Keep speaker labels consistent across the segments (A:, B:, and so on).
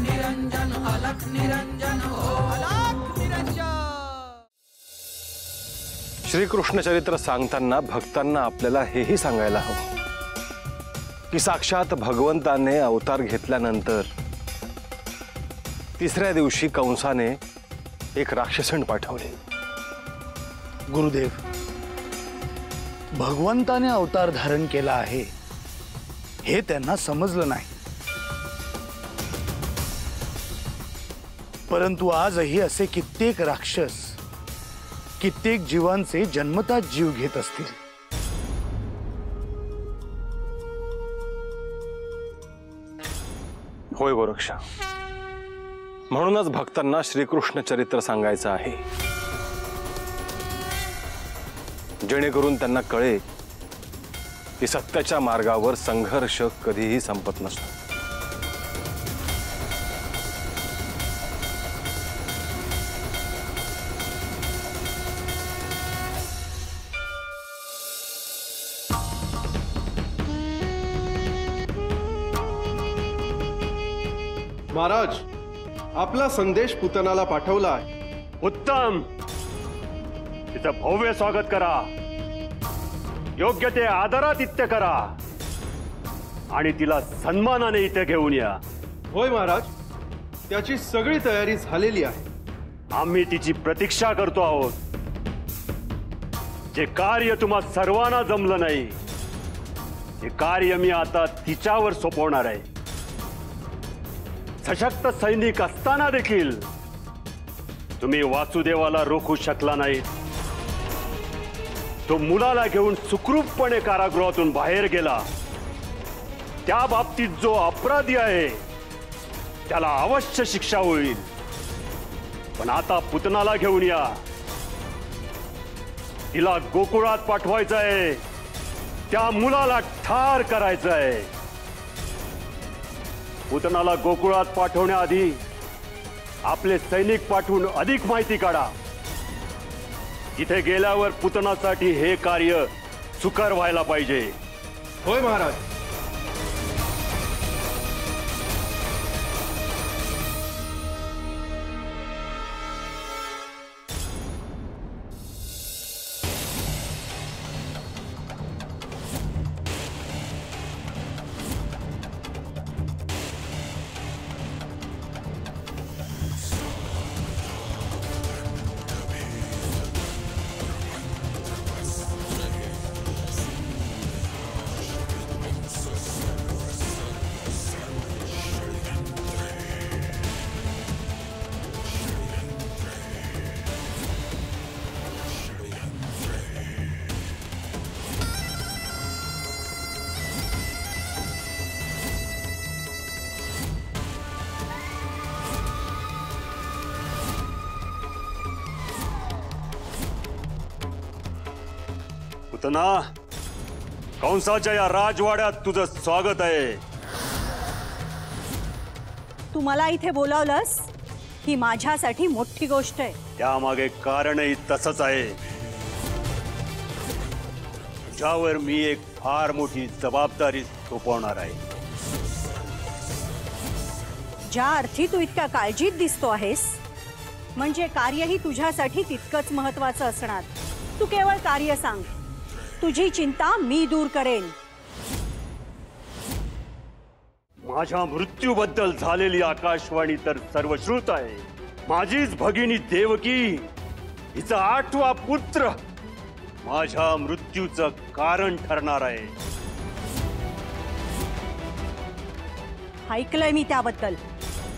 A: निरंजन अलख निरंजन हो अलख निरंजन।
B: श्रीकृष्ण चरित्र सांगताना भक्तांना आपल्याला हेही सांगायला हवं की साक्षात भगवंताने अवतार घेतल्यानंतर तिसऱ्या दिवशी कंसाने एक राक्षसण पाठवले।
C: गुरुदेव, भगवंताने अवतार धारण केला आहे हे त्यांना समजलं नाही, परंतु आजही असे कित्येक राक्षस कित्येक जीवांचे जन्मताच जीव घेत असतील।
B: होय गोरक्षा, म्हणूनच भक्तांना श्रीकृष्ण चरित्र सांगायचं आहे, जेणेकरून त्यांना कळे की सत्याच्या मार्गावर संघर्ष कधीही संपत नसतो।
D: महाराज, आपला संदेश पुतनाला पाठवला आहे।
E: उत्तम, तिचं भव्य स्वागत करा, योग्य ते आदरातिथ्य करा आणि तिला सन्मानाने इथे घेऊन या।
D: होय महाराज, त्याची सगळी तयारी झालेली आहे।
E: आम्ही तिची प्रतीक्षा करतो आहोत। जे कार्य तुम्हा सर्वांना जमलं नाही ते कार्य मी आता तिच्यावर सोपवणार आहे। सशक्त सैनिक असताना देखील तुम्ही वासुदेवाला रोखू शकला नाही। तो मुलाला घेऊन सुखरूपपणे कारागृहातून बाहेर गेला। त्या बाबतीत जो अपराधी आहे त्याला अवश्य शिक्षा होईल, पण आता पुतनाला घेऊन या। तिला गोकुळात पाठवायचं आहे, त्या मुलाला ठार करायचं आहे। पुतनाला गोकुळात पाठवण्याआधी आपले सैनिक पाठवून अधिक माहिती काढा। इथे गेल्यावर पुतनासाठी हे कार्य सुकर व्हायला पाहिजे।
D: होय महाराज।
E: पुतना, कंसाच्या या राजवाड्यात तुझं स्वागत आहे।
F: तू मला इथे बोलावलंस ही माझ्यासाठी मोठी गोष्ट आहे।
E: त्यामागे कारणही तसंच आहे। तुझ्यावर मी एक फार मोठी जबाबदारी सोपवणार आहे।
F: ज्या अर्थी तू इतक्या काळजीत दिसतो आहेस म्हणजे कार्यही तुझ्यासाठी तितकंच महत्त्वाचं असणार। तू केवळ कार्य सांग, तुझी चिंता मी दूर करेन।
E: माझ्या मृत्यूबद्दल झालेली आकाशवाणी तर सर्वश्रुत आहे। माझीच भगिनी देवकी, हिचा 8वा पुत्र माझ्या मृत्यूचं कारण ठरणार आहे।
F: ऐकलंय मी त्याबद्दल।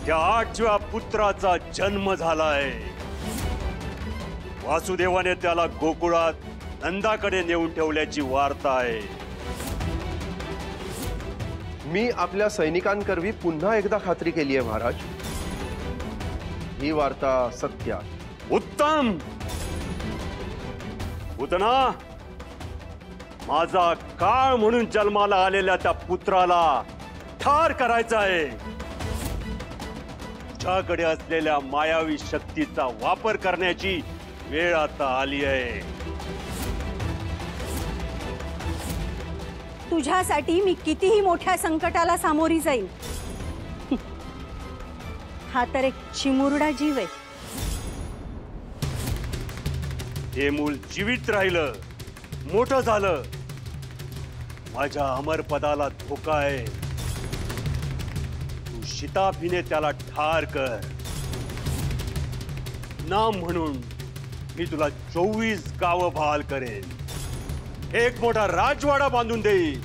E: त्या 8व्या पुत्राचा जन्म झालाय। वासुदेवाने त्याला गोकुळात नंदाकडे नेऊन ठेवल्याची वार्ता आहे।
D: मी आपल्या सैनिकांकरवी पुन्हा एकदा खात्री केली आहे महाराज, ही वार्ता सत्य आहे।
E: उत्तम। पुतना, माझा काळ म्हणून जन्माला आलेल्या त्या पुत्राला ठार करायचा आहे। तुझ्याकडे असलेल्या मायावी शक्तीचा वापर करण्याची वेळ आता आली आहे।
F: तुझ्यासाठी मी कितीही मोठ्या संकटाला सामोरी जाईन, हा तर एक चिमुरडा जीव आहे.
E: हे मूल जीवित राहिलं, मोठं झालं, माझ्या अमर पदाला धोका आहे. तू शिताफीने त्याला ठार कर. नाम म्हणून मी तुला 24 गावं बहाल करेन, एक मोठा राजवाडा बांधून देईन.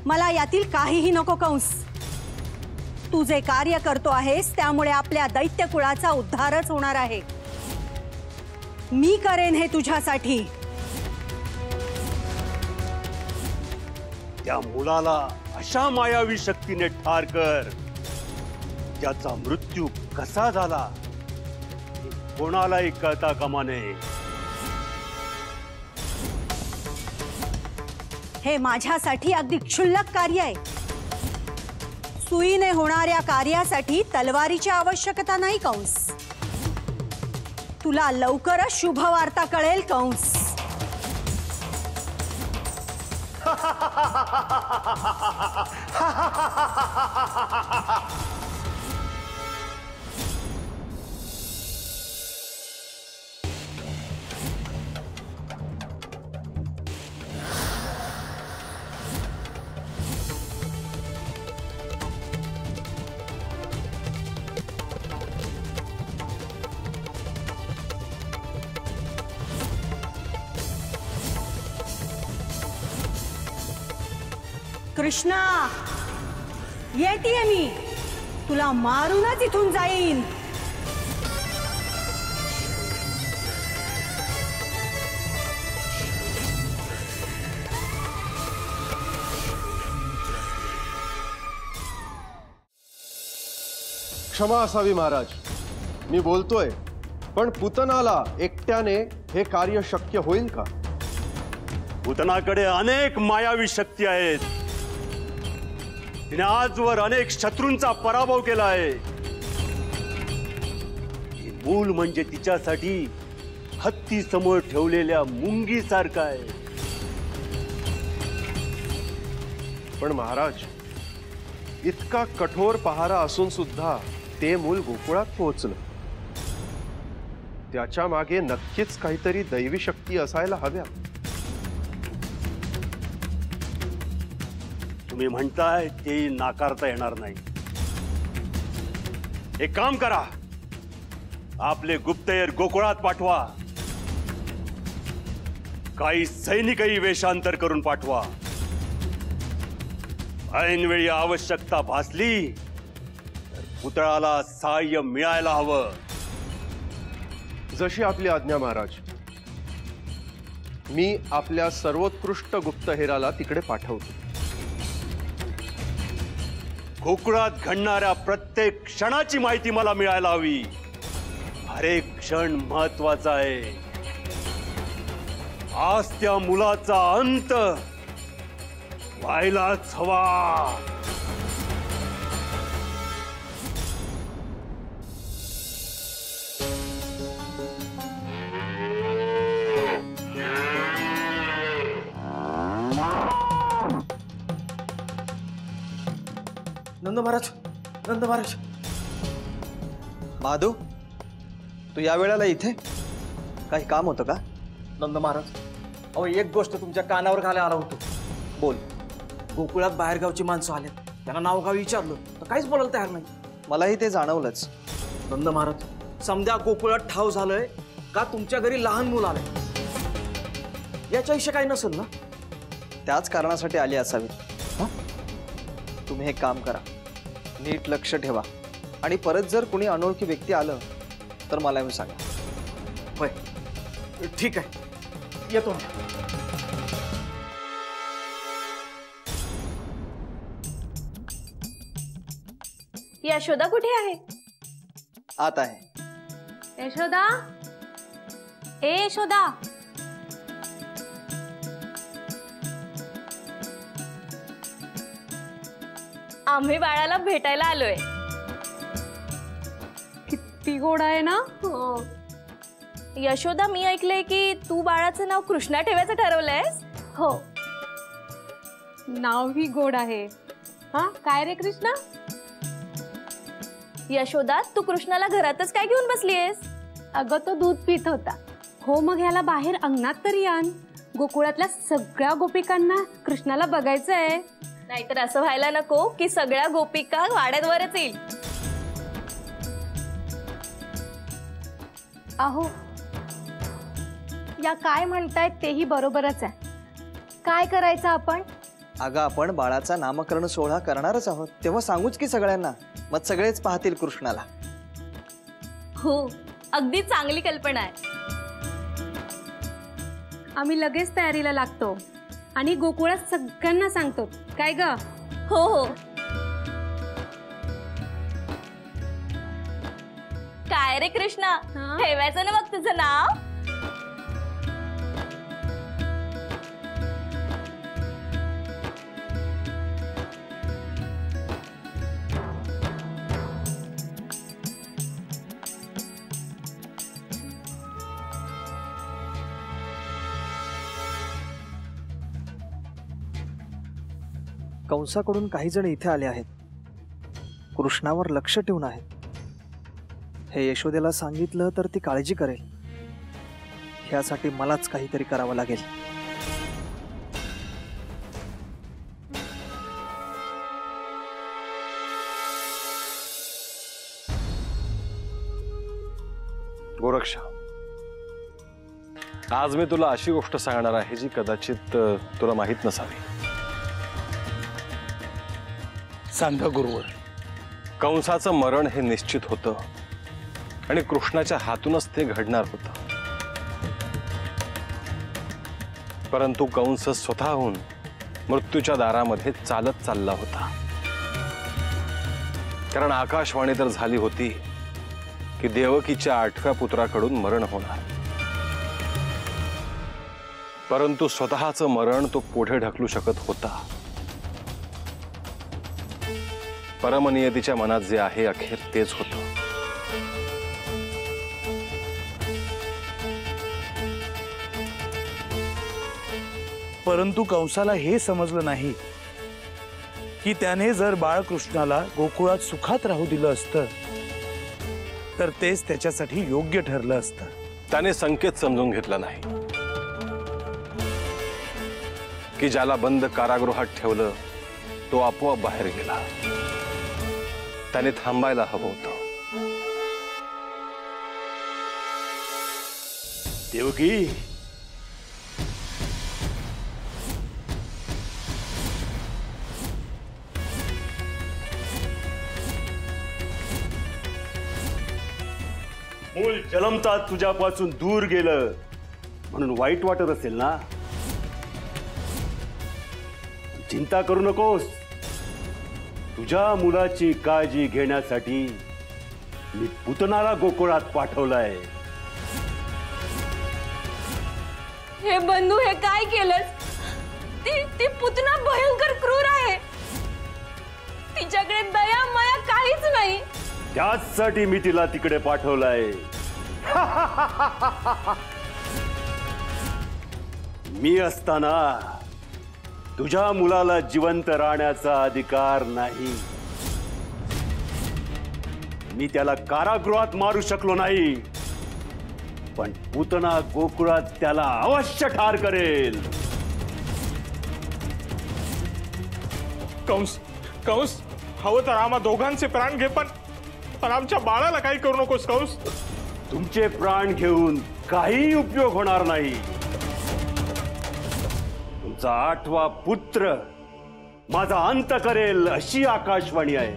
F: मला यातील काहीही नको कंस. तू जे कार्य करतो आहेस त्यामुळे आपल्या दैत्य कुळाचा उद्धारच होणार आहे. मी करेन हे तुझ्यासाठी.
E: त्या मुलाला अशा मायावी शक्तीने ठार कर, त्याचा मृत्यू कसा झाला हे कोणालाही कळता कामा नये.
F: हे माझ्यासाठी अगदी क्षुल्लक कार्य आहे. सुईने होणाऱ्या कार्यासाठी तलवारीची आवश्यकता नाही कंस. तुला लवकरच शुभ वार्ता कळेल कंस. कृष्णा, येतेय मी. तुला मारूनच इथून जाईन.
D: क्षमा असावी महाराज, मी बोलतोय, पण पुतनाला एकट्याने हे कार्य शक्य होईल का?
E: पुतनाकडे अनेक मायावी शक्ती आहेत. तिने आजवर अनेक शत्रूंचा पराभव केला आहे. मूल म्हणजे तिच्यासाठी हत्ती समोर ठेवलेल्या मुंगीसारखा आहे.
D: पण महाराज, इतका कठोर पहारा असून सुद्धा ते मूल गोकुळात पोहोचलं. त्याच्या मागे नक्कीच काहीतरी दैवी शक्ती असायला हव्या.
E: तुम्ही म्हणताय ते नाकारता येणार नाही. एक काम करा, आपले गुप्तहेर गोकुळात पाठवा. काही सैनिकही वेषांतर करून पाठवा. ऐनवेळी आवश्यकता भासली तर पुतळाला सहाय्य मिळायला हवं.
D: जशी आपली आज्ञा महाराज. मी आपल्या सर्वोत्कृष्ट गुप्तहेराला तिकडे पाठवतो.
E: गोकुळात घडणाऱ्या प्रत्येक क्षणाची माहिती मला मिळायला हवी. हर एक क्षण महत्वाचा आहे. आज त्या मुलाचा अंत व्हायलाच हवा.
G: नंद महाराज, नंद महाराज.
H: महादेव, तू या वेळेला इथे काही काम होतं का?
G: नंद महाराज, अहो एक गोष्ट तुमच्या कानावर घालायला आला होतो.
H: बोल.
G: गोकुळात बाहेरगावची माणसं आले, त्यांना नाव गाव विचारलं तर काहीच बोलायला तयार नाही.
H: मलाही ते जाणवलंच.
G: नंद महाराज, समजा गोकुळात ठाव झालंय का तुमच्या घरी लहान मुलं आलंय, याच्याविषयी काही नसेल ना?
H: त्याच कारणासाठी आली असावी. तुम्ही एक काम करा, नीट लक्ष ठेवा आणि परत जर कोणी अनोळखी व्यक्ती आलं तर मला येऊन सांगा.
G: होय, ठीक आहे, येतो.
I: यशोदा कुठे आहे?
H: आत आहे.
I: यशोदा, ए यशोदा. आम्ही बाळाला भेटायला आलोय. किती गोड आहे ना. हो यशोदा, मी ऐकलंय की तू बाळाचं नाव कृष्णा ठेवायचं ठरवलंयस. हो, नाव ही गोड आहे हा काय रे कृष्णा? यशोदा, तू कृष्णाला घरातच काय घेऊन बसलीयस?
J: अगं तो दूध पित होता. हो मग ह्याला बाहेर अंगणात तरी आण. गोकुळातल्या सगळ्या गोपिकांना कृष्णाला बघायचंय.
I: नाहीतर असं व्हायला नको की सगळ्या गोपिका वाड्यात वरच येईल.
J: अहो या काय म्हणतायत तेही बरोबरच आहे. काय करायचं आपण?
H: अगं आपण बाळाचा नामकरण सोहळा करणारच आहोत, तेव्हा सांगूच की सगळ्यांना. मग सगळेच पाहतील कृष्णाला.
I: हो, अगदी चांगली कल्पना आहे.
J: आम्ही लगेच तयारीला लागतो आणि गोकुळात सगळ्यांना सांगतो. काय ग?
I: हो हो. काय रे कृष्णा, ठेवायचं ना मग तुझं नाव?
H: कंसाकडून काही जण इथे आले आहेत. कृष्णावर लक्ष ठेवून आहेत. हे यशोदेला सांगितलं तर ती काळजी करेल. ह्यासाठी मलाच काहीतरी करावं लागेल.
B: गोरक्षा, आज मी तुला अशी गोष्ट सांगणार आहे जी कदाचित तुला माहित नसावी.
C: सांगा गुरुवर.
B: कंसाचं मरण हे निश्चित होतं आणि कृष्णाच्या हातूनच ते घडणार होतं. परंतु कंस स्वतःहून मृत्यूच्या दारामध्ये चालत चालला होता. कारण आकाशवाणी तर झाली होती की देवकीच्या 8व्या पुत्राकडून मरण होणार. परंतु स्वतःचं मरण तो पुढे ढकलू शकत होता. परमनियतीच्या मनात जे आहे अखेर तेच होतं.
C: परंतु कंसाला हे समजलं नाही की त्याने जर बाळकृष्णाला गोकुळात सुखात राहू दिलं असतं तर तेच त्याच्यासाठी योग्य ठरलं असतं.
B: त्याने संकेत समजून घेतला नाही की ज्याला बंद कारागृहात ठेवलं तो आपोआप बाहेर गेला. त्याने थांबायला हवं होतं.
E: देवकी, मूल जन्मतात तुझ्यापासून दूर गेलं म्हणून वाईट वाटत असेल ना? चिंता करू नकोस. तुझ्या मुलाची काळजी घेण्यासाठी मी पुतनाला गोकुळात पाठवलाय.
I: हे बंधू, हे काय केलंस? ती पुतना भयंकर क्रूर आहे. तिच्याकडे दया माया काहीच नाही.
E: त्याचसाठी मी तिला तिकडे पाठवलाय. मी असताना तुझ्या मुलाला जिवंत राहण्याचा अधिकार नाही. मी त्याला कारागृहात मारू शकलो नाही, पण पुतना गोकुळात त्याला अवश्य ठार करेल.
K: कंस, कंस, हवं तर आम्हा दोघांचे प्राण घे, पण आमच्या बाळाला काही करू नकोस कंस.
E: तुमचे प्राण घेऊन काही उपयोग होणार नाही. तुमचा 8वा पुत्र माझा अंत करेल अशी आकाशवाणी आहे.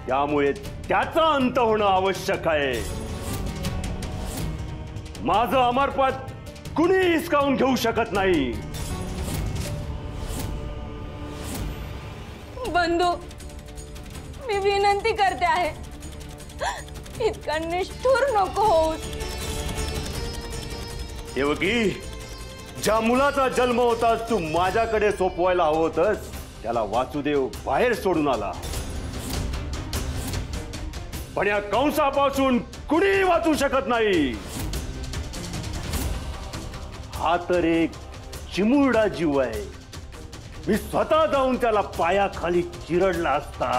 E: त्यामुळे त्याचा अंत होणं आवश्यक आहे. माझं अमरपद कुणी हिसकावून घेऊ शकत नाही.
I: बंधू, मी विनंती करते आहे, इतका निष्ठुर नको होऊस.
E: देवकी, ज्या मुलाचा जन्म होताच तू माझ्याकडे सोपवायला हवं होतंस, त्याला वासुदेव बाहेर सोडून आला. पण या कंसापासून कुणीही वाचू शकत नाही. हा तर एक चिमुरडा जीव आहे. मी स्वतः जाऊन त्याला पायाखाली चिरडला असता.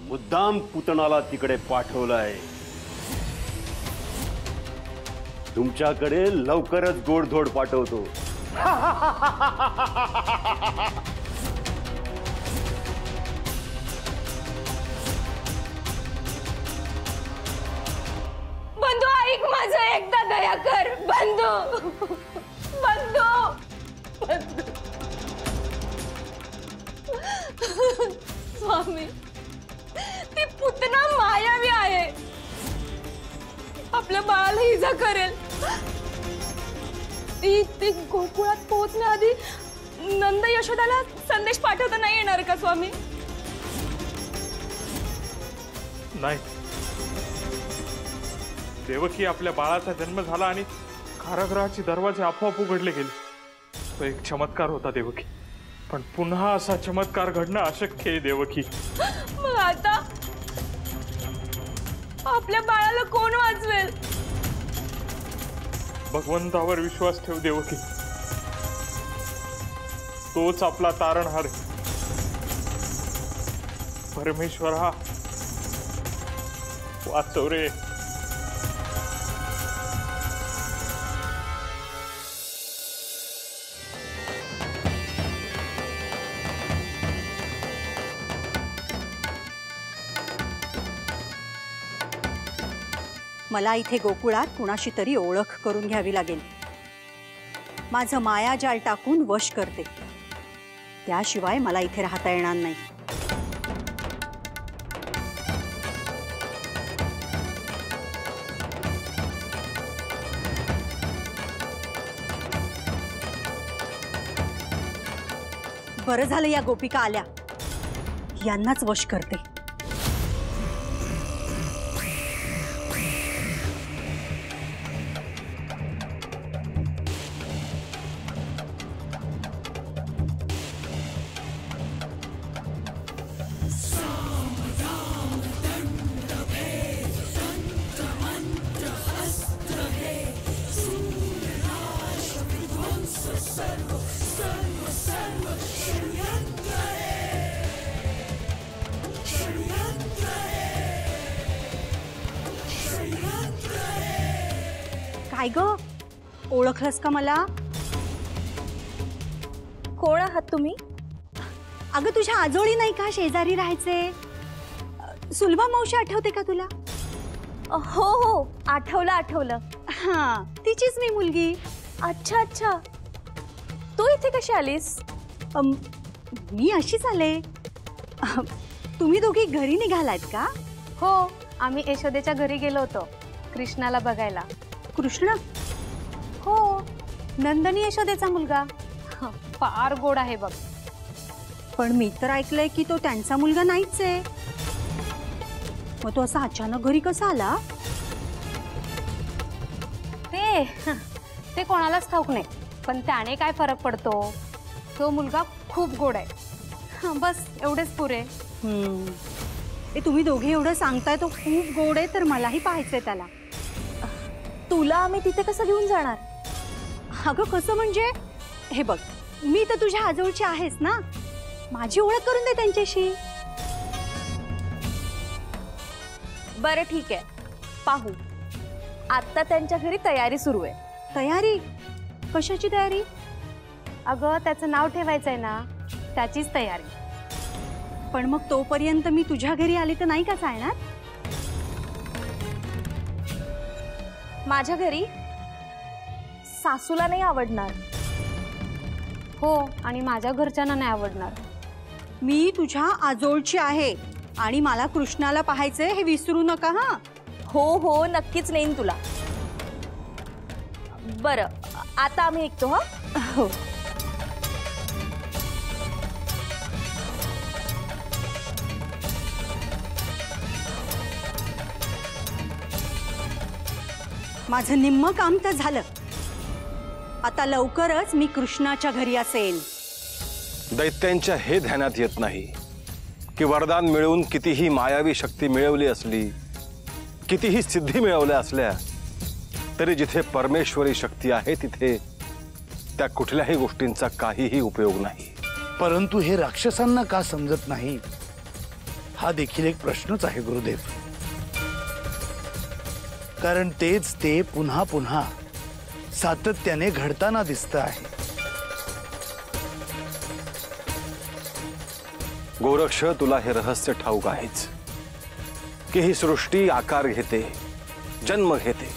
E: मुद्दाम पुतणाला तिकडे पाठवलाय. तुमच्याकडे लवकरच गोडधोड पाठवतो.
I: बंधू ऐक माझं एकदा दया कर. बंधू बंधू बंधू. स्वामी ती पुतना मायावी आहे. आपल्या बाळाला इजा करेल. ती गोकुळात पोहोचण्याआधी नंद यशोदाला संदेश पाठवता नाही येणार का स्वामी?
K: नाही. देवकी आपल्या बाळाचा जन्म झाला आणि कारागृहाचे दरवाजे आपोआप उघडले गेले. तो एक चमत्कार होता देवकी. पण पुन्हा असा चमत्कार घडणं अशक्य आहे देवकी.
I: मग आता आपल्या बाळाला कोण वाचवेल?
K: भगवंतावर विश्वास ठेव देवकी. तोच आपला तारणहार आहे. परमेश्वरा वाचव रे.
F: मला इथे गोकुळात कुणाशी तरी ओळख करून घ्यावी लागेल. माझं मायाजाल टाकून वश करते. त्याशिवाय मला इथे राहता येणार नाही. बरं झालं या गोपिका आल्या. यांनाच वश करते. काय ग, ओळखलंस का मला?
I: कोण आहात तुम्ही?
F: अगं तुझ्या आजोळी नाही का शेजारी राहायचे? सुलभा मावशी आठवते का तुला?
I: हो हो आठवलं आठवलं.
F: हा तिचीच मी मुलगी.
I: अच्छा अच्छा. तू इथे कशी आलीस?
F: मी अशीच आले. तुम्ही दोघी घरी निघालात का?
J: हो, आम्ही यशोदेच्या घरी गेलो होतो कृष्णाला बघायला.
F: कृष्ण?
J: हो, नंदनी यशोदेचा मुलगा. फार गोड आहे बघ.
F: पण मी तर ऐकलंय की तो त्यांचा मुलगा नाहीच आहे. मग तो असा अचानक घरी कसा आला?
J: ते कोणालाच ठाऊक नाही. पण त्याने काय फरक पडतो? तो मुलगा खूप गोड आहे. बस एवढेच पुरे.
F: तुम्ही दोघे एवढं सांगताय तो खूप गोड आहे, तर मलाही पाहायचंय त्याला.
I: तुला आम्ही तिथे कसं घेऊन जाणार?
F: अगं कसं म्हणजे? हे बघ, मी तर तुझ्या आजोळची आहेस ना. माझी ओळख करून दे त्यांच्याशी.
I: बरं ठीक आहे, पाहू. आता त्यांच्या घरी तयारी सुरू आहे.
F: तयारी? कशाची तयारी?
J: अगं त्याचं नाव ठेवायचंय ना, त्याचीच तयारी.
F: पण मग तोपर्यंत मी तुझ्या घरी आली तर नाही का चालणार?
I: माझ्या घरी सासूला नाही आवडणार.
J: हो, आणि माझ्या घरच्यांना नाही आवडणार.
F: मी तुझ्या आजोळची आहे आणि मला कृष्णाला पाहायचंय हे विसरू नका. हा
I: हो हो नक्कीच नेईन तुला. बरं आता आम्ही निघतो. हा
F: हो. माझं निम्म काम तर झालं. आता लवकरच मी कृष्णाच्या घरी असेल.
B: दैत्यांच्या हे ध्यानात येत नाही की वरदान मिळवून कितीही मायावी शक्ती मिळवली असली, कितीही सिद्धी मिळवल्या असल्या, तरी जिथे परमेश्वरी शक्ती आहे तिथे त्या कुठल्याही गोष्टींचा काहीही उपयोग नाही.
C: परंतु हे राक्षसांना का समजत नाही हा देखील एक प्रश्नच आहे गुरुदेव. कारण तेच ते पुन्हा पुन्हा सातत्याने घडताना दिसत आहे.
B: गोरक्ष, तुला हे रहस्य ठाऊक आहेच की ही सृष्टी आकार घेते, जन्म घेते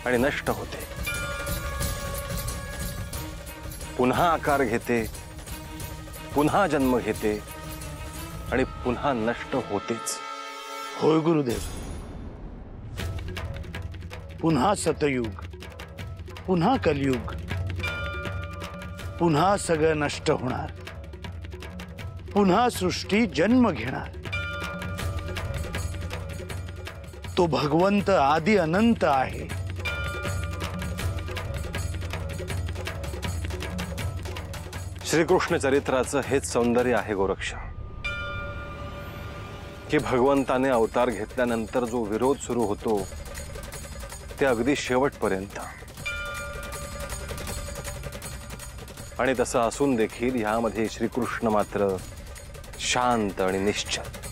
B: आणि नष्ट होते. पुन्हा आकार घेते, पुन्हा जन्म घेते आणि पुन्हा नष्ट होतेच.
C: होय गुरुदेव. पुन्हा सतयुग, पुन्हा कलयुग, पुन्हा सगळं नष्ट होणार, पुन्हा सृष्टी जन्म घेणार. तो भगवंत आदि अनंत आहे.
B: श्रीकृष्ण चरित्राचं हेच सौंदर्य आहे गोरक्ष, की भगवंताने अवतार घेतल्यानंतर जो विरोध सुरू होतो ते अगदी शेवटपर्यंत. आणि तसं असून देखील ह्यामध्ये श्रीकृष्ण मात्र शांत आणि निश्चल.